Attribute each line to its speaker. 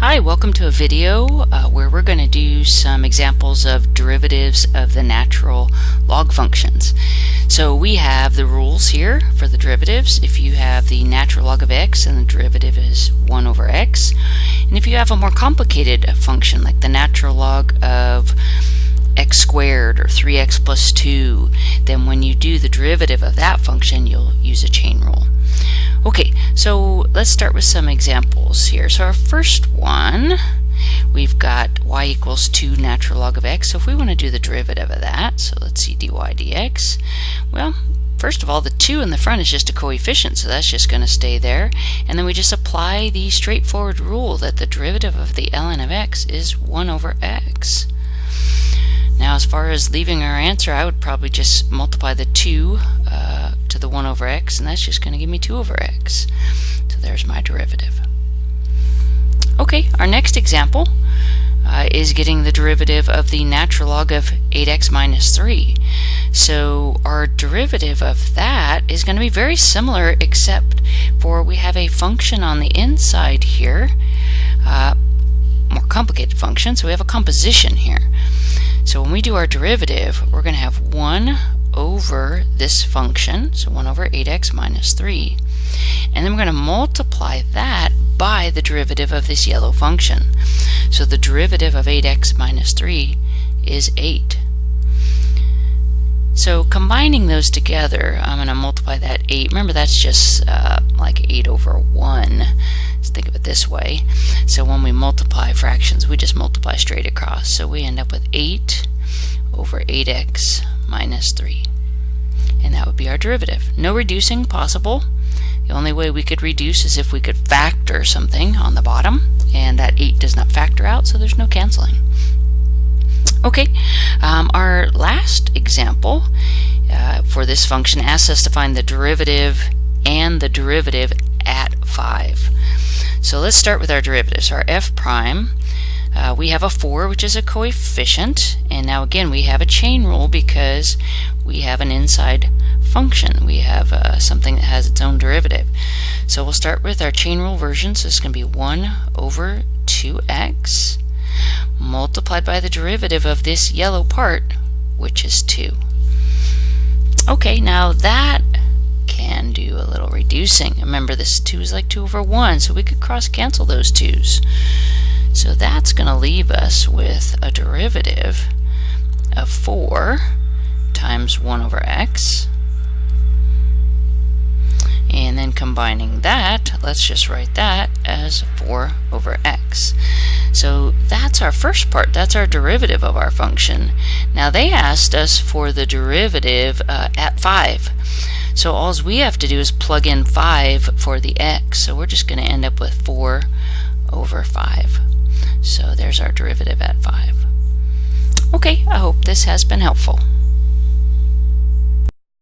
Speaker 1: Hi, welcome to a video where we're going to do some examples of derivatives of the natural log functions. So we have the rules here for the derivatives. If you have the natural log of x and the derivative is 1 over x, and if you have a more complicated function like the natural log of x squared or 3x plus 2, then when you do the derivative of that function you'll use a chain rule. Okay, so let's start with some examples here. So our first one, we've got y equals 2 natural log of x. So if we want to do the derivative of that, so let's see dy dx. Well, first of all, the 2 in the front is just a coefficient, so that's just going to stay there. And then we just apply the straightforward rule that the derivative of the ln of x is 1 over x. Now, as far as leaving our answer, I would probably just multiply the 2 to the 1 over x, and that's just going to give me 2 over x. So there's my derivative. Okay, our next example is getting the derivative of the natural log of 8x minus 3. So our derivative of that is going to be very similar, except for we have a function on the inside here, more complicated function, so we have a composition here. So when we do our derivative, we're going to have 1 over this function, so 1 over 8x minus 3. And then we're going to multiply that by the derivative of this yellow function. So the derivative of 8x minus 3 is 8. So combining those together, I'm going to multiply that 8. Remember, that's just like 8 over 1. Let's think of it this way. So when we multiply fractions, we just multiply straight across. So we end up with 8 over 8x minus 3. And that would be our derivative. No reducing possible. The only way we could reduce is if we could factor something on the bottom, and that 8 does not factor out, so there's no canceling. Okay, our last example for this function asks us to find the derivative and the derivative at 5. So let's start with our derivatives. Our f prime, we have a 4, which is a coefficient, and now again we have a chain rule because we have an inside function. We have something that has its own derivative. So we'll start with our chain rule version. So it's going to be 1 over 2x multiplied by the derivative of this yellow part, which is 2. Okay, now that can do a little reducing. Remember, this 2 is like 2 over 1, so we could cross cancel those 2's. So that's going to leave us with a derivative of 4 times 1 over x. And then combining that, let's just write that as 4 over x. So that's our first part. That's our derivative of our function. Now they asked us for the derivative at 5. So all we have to do is plug in 5 for the x. So we're just going to end up with 4 over 5. So there's our derivative at 5. Okay, I hope this has been helpful.